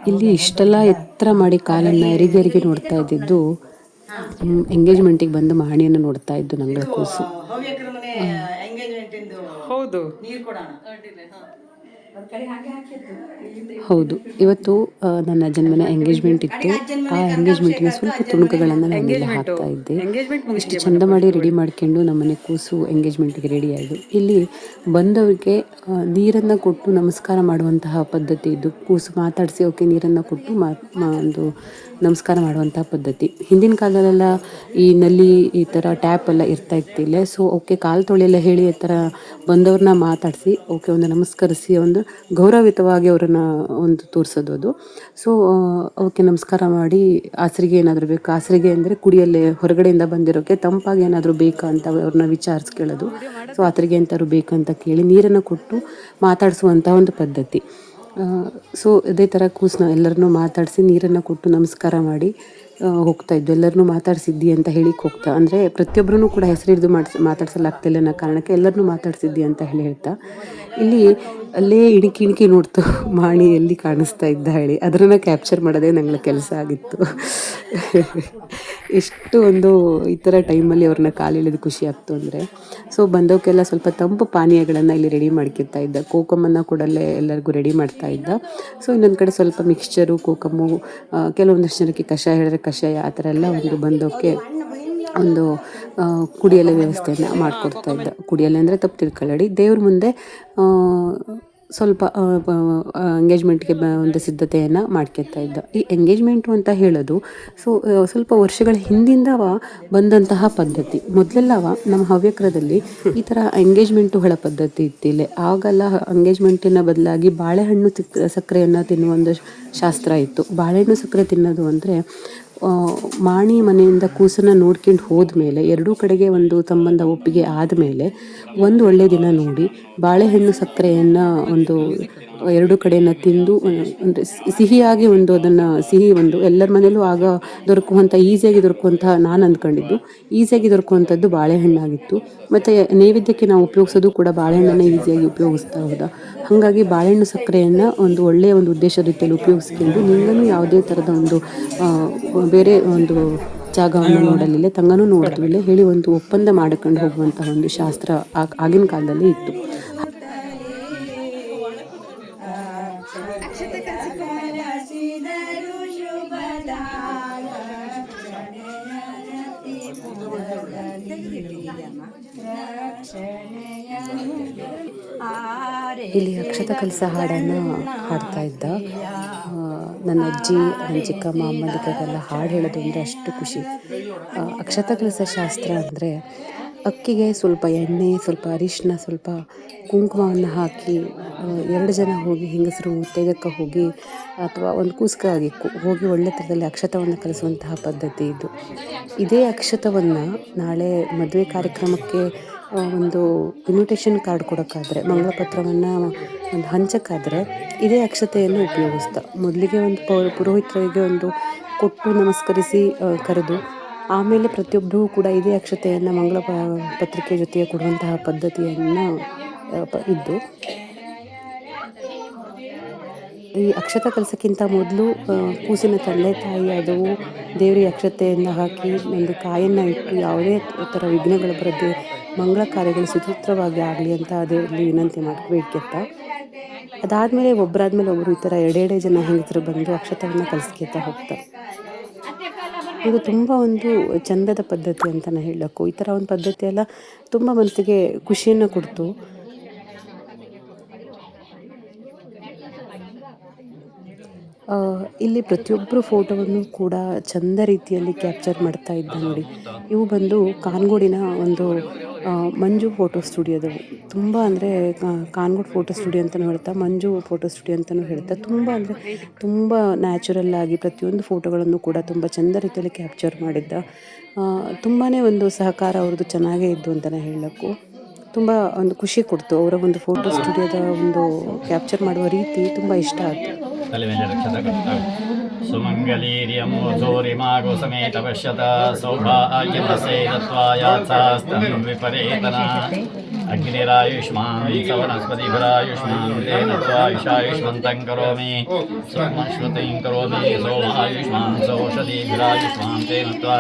ಇಲ್ಲಿ ಇಷ್ಟೆಲ್ಲ ಎತ್ತರ ಮಾಡಿ ಕಾಲನ್ನು ಎರಿಗೆ ನೋಡ್ತಾ ಇದ್ದಿದ್ದು ಎಂಗೇಜ್ಮೆಂಟಿಗೆ ಬಂದು ಮಹಣಿಯನ್ನು ನೋಡ್ತಾ ಇದ್ದು ನಂಗಳ ಕೂಸು. ಹೌದು ಹೌದು, ಇವತ್ತು ನನ್ನ ಜನ್ಮನ ಎಂಗೇಜ್ಮೆಂಟ್ ಇತ್ತು. ಆ ಎಂಗೇಜ್ಮೆಂಟಿನ ಸ್ವಲ್ಪ ತುಣುಕುಗಳನ್ನು ನಾನೆಲ್ಲ ಹಾಕ್ತಾ ಇದ್ದೆ. ಇಷ್ಟು ಚಂದ ಮಾಡಿ ರೆಡಿ ಮಾಡ್ಕೊಂಡು ನಮ್ಮನೆ ಕೂಸು ಎಂಗೇಜ್ಮೆಂಟ್ಗೆ ರೆಡಿ ಆಯಿತು. ಇಲ್ಲಿ ಬಂದವರಿಗೆ ನೀರನ್ನು ಕೊಟ್ಟು ನಮಸ್ಕಾರ ಮಾಡುವಂತಹ ಪದ್ಧತಿ ಇದ್ದು, ಕೂಸು ಮಾತಾಡಿಸಿ ಅವಕ್ಕೆ ನೀರನ್ನು ಕೊಟ್ಟು ಒಂದು ನಮಸ್ಕಾರ ಮಾಡುವಂತಹ ಪದ್ಧತಿ. ಹಿಂದಿನ ಕಾಲದಲ್ಲೆಲ್ಲ ಈ ನಲ್ಲಿ ಈ ಥರ ಟ್ಯಾಪ್ ಎಲ್ಲ ಇರ್ತಾ ಇತ್ತಿಲ್ಲ. ಸೊ ಅವಕ್ಕೆ ಕಾಲು ತೊಳೆಯೆಲ್ಲ ಹೇಳಿ ಆ ಥರ ಬಂದವ್ರನ್ನ ಮಾತಾಡಿಸಿ ಅವಕ್ಕೆ ಒಂದು ನಮಸ್ಕರಿಸಿ ಒಂದು ಗೌರವಯುತವಾಗಿ ಅವ್ರನ್ನ ಒಂದು ತೋರಿಸೋದು ಅದು. ಸೊ ಅವಕ್ಕೆ ನಮಸ್ಕಾರ ಮಾಡಿ ಹಾಸಿಗೆ ಏನಾದರೂ ಬೇಕಾ, ಹಾಸಿಗೆ ಅಂದರೆ ಕುಡಿಯಲ್ಲೇ ಹೊರಗಡೆಯಿಂದ ಬಂದಿರೋಕ್ಕೆ ತಂಪಾಗಿ ಏನಾದರೂ ಬೇಕಾ ಅಂತ ಅವ್ರನ್ನ ವಿಚಾರಿಸ್ಕೊಳ್ಳೋದು. ಸೊ ಹಾಸಿಗೆ ಎಂತಾದ್ರು ಬೇಕಂತ ಕೇಳಿ ನೀರನ್ನು ಕೊಟ್ಟು ಮಾತಾಡಿಸುವಂಥ ಒಂದು ಪದ್ಧತಿ. ಸೊ ಇದೇ ಥರ ಕೂಸನ್ನ ಎಲ್ಲರನ್ನೂ ಮಾತಾಡಿಸಿ ನೀರನ್ನು ಕೊಟ್ಟು ನಮಸ್ಕಾರ ಮಾಡಿ ಹೋಗ್ತಾ ಇದ್ದು. ಎಲ್ಲರನ್ನೂ ಮಾತಾಡಿಸಿದ್ದಿ ಅಂತ ಹೇಳಿಕ್ಕೆ ಹೋಗ್ತಾ, ಅಂದರೆ ಪ್ರತಿಯೊಬ್ಬರೂ ಕೂಡ ಹೆಸರಿಡ್ದು ಮಾತಾಡ್ಸಲಾಗ್ತಿಲ್ಲ ಅನ್ನೋ ಕಾರಣಕ್ಕೆ ಎಲ್ಲರನ್ನೂ ಮಾತಾಡಿಸಿದ್ದಿ ಅಂತ ಹೇಳ್ತಾ ಇಲ್ಲಿ ಅಲ್ಲೇ ಇಣಿಕಿ ನೋಡ್ತು ಮಾಣಿ ಎಲ್ಲಿ ಕಾಣಿಸ್ತಾ ಇದ್ದ ಹೇಳಿ ಅದನ್ನು ಕ್ಯಾಪ್ಚರ್ ಮಾಡೋದೇ ನಂಗಳ ಕೆಲಸ ಆಗಿತ್ತು. ಎಷ್ಟು ಒಂದು ಈ ಥರ ಟೈಮಲ್ಲಿ ಅವ್ರನ್ನ ಕಾಲಿಳಿದು ಖುಷಿ ಆಗ್ತು ಅಂದರೆ. ಸೊ ಬಂದವಕ್ಕೆಲ್ಲ ಸ್ವಲ್ಪ ತಂಪು ಪಾನೀಯಗಳನ್ನು ಇಲ್ಲಿ ರೆಡಿ ಮಾಡ್ಕೊತಾ ಇದ್ದ. ಕೋಕಮನ್ನು ಕೂಡಲೇ ಎಲ್ಲರಿಗೂ ರೆಡಿ ಮಾಡ್ತಾ ಇದ್ದ. ಸೊ ಇನ್ನೊಂದು ಕಡೆ ಸ್ವಲ್ಪ ಮಿಕ್ಸ್ಚರು, ಕೋಕಮ್ಮು, ಕೆಲವೊಂದಷ್ಟು ಜನಕ್ಕೆ ಕಷಾಯ ಹೇಳಿದ್ರೆ ಕಷಾಯ, ಆ ಥರ ಎಲ್ಲ ಒಂದು ಬಂದವಕ್ಕೆ ಒಂದು ಕುಡಿಯಲ ವ್ಯವಸ್ಥೆಯನ್ನು ಮಾಡಿಕೊಡ್ತಾ ಇದ್ದ. ಕುಡಿಯಲೆ ಅಂದರೆ ತಪ್ಪು ತಿಳ್ಕೊಳ್ಳಿ, ದೇವ್ರ ಮುಂದೆ ಸ್ವಲ್ಪ ಎಂಗೇಜ್ಮೆಂಟ್ಗೆ ಒಂದು ಸಿದ್ಧತೆಯನ್ನು ಮಾಡ್ಕೊತಾ ಇದ್ದ. ಈ ಎಂಗೇಜ್ಮೆಂಟು ಅಂತ ಹೇಳೋದು ಸ್ವಲ್ಪ ವರ್ಷಗಳ ಹಿಂದಿಂದ ಬಂದಂತಹ ಪದ್ಧತಿ. ಮೊದಲೆಲ್ಲವ ನಮ್ಮ ಹವ್ಯಕರದಲ್ಲಿ ಈ ಥರ ಎಂಗೇಜ್ಮೆಂಟುಗಳ ಪದ್ಧತಿ ಇತ್ತಿಲ್ಲ. ಆಗೆಲ್ಲ ಎಂಗೇಜ್ಮೆಂಟಿನ ಬದಲಾಗಿ ಬಾಳೆಹಣ್ಣು ಸಕ್ಕರೆಯನ್ನು ತಿನ್ನುವ ಒಂದು ಶಾಸ್ತ್ರ ಇತ್ತು. ಬಾಳೆಹಣ್ಣು ಸಕ್ಕರೆ ತಿನ್ನೋದು ಅಂದರೆ ಮಾಣಿ ಮನೆಯಿಂದ ಕೂಸನ್ನು ನೋಡ್ಕೊಂಡು ಹೋದ್ಮೇಲೆ ಎರಡೂ ಕಡೆಗೆ ಒಂದು ಸಂಬಂಧ ಒಪ್ಪಿಗೆ ಆದಮೇಲೆ ಒಂದು ಒಳ್ಳೆಯ ದಿನ ನೋಡಿ ಬಾಳೆಹಣ್ಣು ಸಕ್ಕರೆಯನ್ನು ಒಂದು ಎರಡೂ ಕಡೆಯನ್ನು ತಿಂದು ಅಂದರೆ ಸಿಹಿಯಾಗಿ ಒಂದು ಅದನ್ನು ಸಿಹಿ ಒಂದು ಎಲ್ಲರ ಮನೇಲೂ ಆಗ ದೊರಕುವಂಥ ಈಸಿಯಾಗಿ ದೊರಕುವಂತಹ, ನಾನು ಅಂದ್ಕೊಂಡಿದ್ದು ಈಸಿಯಾಗಿ ದೊರಕುವಂಥದ್ದು ಬಾಳೆಹಣ್ಣಾಗಿತ್ತು. ಮತ್ತು ನೈವೇದ್ಯಕ್ಕೆ ನಾವು ಉಪಯೋಗಿಸೋದು ಕೂಡ ಬಾಳೆಹಣ್ಣನ್ನು ಈಸಿಯಾಗಿ ಉಪಯೋಗಿಸ್ತಾ ಹೋದ. ಹಾಗಾಗಿ ಬಾಳೆಹಣ್ಣು ಸಕ್ಕರೆಯನ್ನು ಒಂದು ಒಳ್ಳೆಯ ಒಂದು ಉದ್ದೇಶ ರೀತಿಯಲ್ಲಿ ಉಪಯೋಗಿಸ್ಕೊಂಡು ನಿಂಗನೂ ಯಾವುದೇ ಥರದ ಒಂದು ಬೇರೆ ಒಂದು ಜಾಗವನ್ನು ನೋಡಲಿಲ್ಲ, ತಂಗನೂ ನೋಡಲಿಲ್ಲ ಹೇಳಿ ಒಂದು ಒಪ್ಪಂದ ಮಾಡಿಕೊಂಡು ಹೋಗುವಂತಹ ಒಂದು ಶಾಸ್ತ್ರ ಆಗಿನ ಕಾಲದಲ್ಲಿ ಇತ್ತು. ಇಲ್ಲಿ ಅಕ್ಷತ ಕಲಸ ಹಾಡನ್ನು ಹಾಡ್ತಾ ಇದ್ದ. ನನ್ನ ಅಜ್ಜಿ, ನನ್ನ ಚಿಕ್ಕಮ್ಮ, ಅಮ್ಮಂದಿಗೆಲ್ಲ ಹಾಡು ಹೇಳೋದು ಅಂದರೆ ಅಷ್ಟು ಖುಷಿ. ಅಕ್ಷತ ಕಲಸ ಶಾಸ್ತ್ರ ಅಂದರೆ ಅಕ್ಕಿಗೆ ಸ್ವಲ್ಪ ಎಣ್ಣೆ, ಸ್ವಲ್ಪ ಅರಿಶಿನ, ಸ್ವಲ್ಪ ಕುಂಕುಮವನ್ನು ಹಾಕಿ 2 ಜನ ಹೋಗಿ ಹೆಂಗಸರು ಮುತ್ತೈದಕ್ಕೆ ಹೋಗಿ ಅಥವಾ ಒಂದು ಕೂಸ್ಕಾಗಿ ಹೋಗಿ ಒಳ್ಳೆ ಥರದಲ್ಲಿ ಅಕ್ಷತವನ್ನು ಕಲಿಸುವಂತಹ ಪದ್ಧತಿ ಇದು. ಇದೇ ಅಕ್ಷತವನ್ನು ನಾಳೆ ಮದುವೆ ಕಾರ್ಯಕ್ರಮಕ್ಕೆ ಒಂದು ಇನ್ವಿಟೇಷನ್ ಕಾರ್ಡ್ ಕೊಡೋಕ್ಕಾದರೆ, ಮಂಗಳಪತ್ರವನ್ನು ಒಂದು ಹಂಚಕ್ಕಾದರೆ ಇದೇ ಅಕ್ಷತೆಯನ್ನು ಉಪಯೋಗಿಸ್ತಾ ಮೊದಲಿಗೆ ಒಂದು ಪುರೋಹಿತರಿಗೆ ಒಂದು ಕೊಟ್ಟು ನಮಸ್ಕರಿಸಿ ಕರೆದು ಆಮೇಲೆ ಪ್ರತಿಯೊಬ್ಬರೂ ಕೂಡ ಇದೇ ಅಕ್ಷತೆಯನ್ನು ಮಂಗಳ ಪತ್ರಿಕೆ ಜೊತೆಗೆ ಕೊಡುವಂತಹ ಪದ್ಧತಿಯನ್ನು ಇದ್ದು, ಈ ಅಕ್ಷತ ಕಲಸಕ್ಕಿಂತ ಮೊದಲು ಕೂಸಿನ ತಂದೆ ತಾಯಿ ಅದು ದೇವರಿಗೆ ಅಕ್ಷತೆಯನ್ನು ಹಾಕಿ ಒಂದು ಕಾಯನ್ನು ಇಟ್ಟು ಯಾವುದೇ ಥರ ವಿಘ್ನಗಳು ಬರದೆ ಮಂಗಳ ಕಾರ್ಯಗಳು ಸುಸೂತ್ರವಾಗಿ ಆಗಲಿ ಅಂತ ದೇವರಲ್ಲಿ ವಿನಂತಿ ಬೇಡ್ಕೊತ, ಅದಾದಮೇಲೆ ಒಬ್ಬರಾದ್ಮೇಲೆ ಒಬ್ಬರು ಈ ಥರ ಎರಡೆರಡೇ ಜನ ಹೆಂಗಸರು ಬಂದು ಅಕ್ಷತವನ್ನು ಕಲಿಸ್ಕೊತಾ ಹೋಗ್ತಾರೆ. ಇದು ತುಂಬ ಒಂದು ಚಂದದ ಪದ್ಧತಿ ಅಂತಲೇ ಹೇಳಬೇಕು. ಈ ಥರ ಒಂದು ಪದ್ಧತಿ ಎಲ್ಲ ತುಂಬ ಮನಸ್ಸಿಗೆ ಖುಷಿಯನ್ನು ಕೊಡ್ತು. ಇಲ್ಲಿ ಪ್ರತಿಯೊಬ್ಬರು ಫೋಟೋವನ್ನು ಕೂಡ ಚಂದ ರೀತಿಯಲ್ಲಿ ಕ್ಯಾಪ್ಚರ್ ಮಾಡ್ತಾ ಇದ್ದ ನೋಡಿ. ಇವು ಬಂದು ಕಾನ್ಗೋಡಿನ ಒಂದು ಮಂಜು ಫೋಟೋ ಸ್ಟುಡಿಯೋದವು. ತುಂಬ ಅಂದರೆ ಕಾನ್ಗೋಡ್ ಫೋಟೋ ಸ್ಟುಡಿಯೋ ಅಂತಲೂ ಹೇಳ್ತಾ, ಮಂಜು ಫೋಟೋ ಸ್ಟುಡಿಯೋ ಅಂತಲೂ ಹೇಳ್ತಾ, ತುಂಬ ಅಂದರೆ ತುಂಬ ನ್ಯಾಚುರಲ್ ಆಗಿ ಪ್ರತಿಯೊಂದು ಫೋಟೋಗಳನ್ನು ಕೂಡ ತುಂಬ ಚಂದ ರೀತಿಯಲ್ಲಿ ಕ್ಯಾಪ್ಚರ್ ಮಾಡಿದ್ದ. ತುಂಬಾ ಒಂದು ಸಹಕಾರ ಅವ್ರದ್ದು ಚೆನ್ನಾಗೇ ಇದ್ದು ಅಂತಲೇ ಹೇಳಬೇಕು. ತುಂಬ ಒಂದು ಖುಷಿ ಕೊಡ್ತು. ಅವರ ಒಂದು ಫೋಟೋ ಸ್ಟುಡಿಯೋದ ಒಂದು ಕ್ಯಾಪ್ಚರ್ ಮಾಡುವ ರೀತಿ ತುಂಬ ಇಷ್ಟ ಆಯಿತು. ಸುಮಂಗಲೀರ್ಯಂ ಧೂರಿಮಾಗೋ ಸಮೇತ ಪಶ್ಯತ ಸೌಭಾಗ್ಯಮಸೇ ತತ್ವಾಯಾತ್ಸಾಸ್ತಂ ವಿಪರೇತನ अग्निरायुष्मान् सवनस्पतिभिरायुष्मान् तेन त्वायुषायुष्मन्तं करोमि सोमश्रुतिं करोमि सोमायुष्मान् सौषधिभिरायुष्मान् तेन त्वा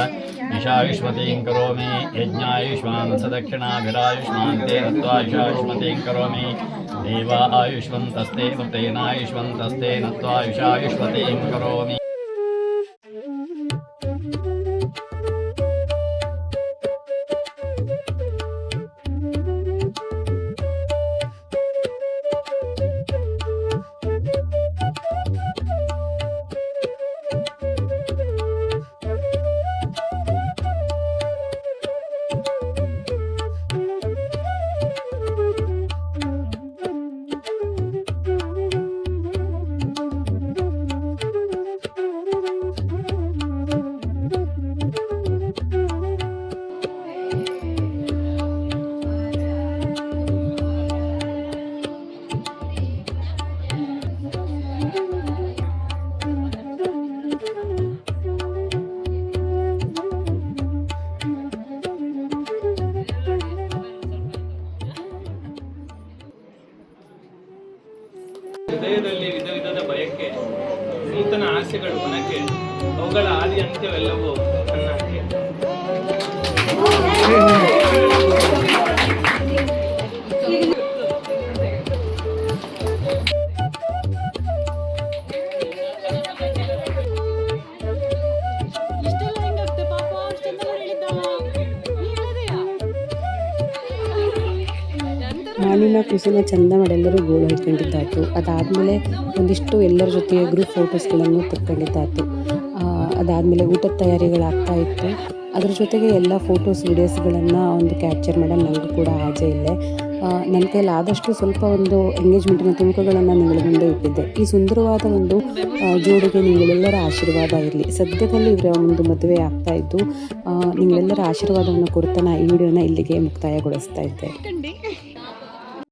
ईशायुष्मतीं करोमि यज्ञायुष्मान् सदक्षिणाभिरायुष्मान् तेन त्वायुषायुष्मतीं करोमि देवा आयुष्मन्तस्तेन तेनायुष्मन्तस्तेन त्वायुषायुष्मतीं करोमि ಹೃದಯದಲ್ಲಿ ವಿಧ ವಿಧದ ಬಯಕೆ, ನೂತನ ಆಸೆಗಳು ಮನಕ್ಕೆ, ಅವುಗಳ ಆದಿ ಅಂತ್ಯವೆಲ್ಲವೂ ನನ್ನಕ್ಕೆ. ಮಾಲಿನ ಕುಸುಮ ಚಂದ ಮಾಡೆಲ್ಲರೂ ಗೋಳು ಹಿಡ್ಕೊಂಡಿದ್ದಾಯ್ತು. ಅದಾದಮೇಲೆ ಒಂದಿಷ್ಟು ಎಲ್ಲರ ಜೊತೆ ಗ್ರೂಪ್ ಫೋಟೋಸ್ಗಳನ್ನು ತಕ್ಕೊಂಡಿದ್ದಾಯ್ತು. ಅದಾದಮೇಲೆ ಊಟದ ತಯಾರಿಗಳಾಗ್ತಾ ಇತ್ತು. ಅದ್ರ ಜೊತೆಗೆ ಎಲ್ಲ ಫೋಟೋಸ್ ವಿಡಿಯೋಸ್ಗಳನ್ನು ಒಂದು ಕ್ಯಾಪ್ಚರ್ ಮಾಡಲು ನನಗೂ ಕೂಡ ಆಜೆ ಇಲ್ಲೇ. ನನ್ನ ಕೈಯಲ್ಲಿ ಆದಷ್ಟು ಸ್ವಲ್ಪ ಒಂದು ಎಂಗೇಜ್ಮೆಂಟಿನ ತುಣುಕುಗಳನ್ನು ನಿಗಳ ಮುಂದೆ ಇಟ್ಟಿದ್ದೆ. ಈ ಸುಂದರವಾದ ಒಂದು ಜೋಡಿಗೆ ನಿಮ್ಮೆಲ್ಲರ ಆಶೀರ್ವಾದ ಇರಲಿ. ಸದ್ಯದಲ್ಲಿ ಇವರ ಒಂದು ಮದುವೆ ಆಗ್ತಾ ಇದ್ದು ನಿಮ್ಮೆಲ್ಲರ ಆಶೀರ್ವಾದವನ್ನು ಕೊಡ್ತಾ ಈ ವಿಡಿಯೋನ ಇಲ್ಲಿಗೆ ಮುಕ್ತಾಯಗೊಳಿಸ್ತಾ ಇದ್ದೆ.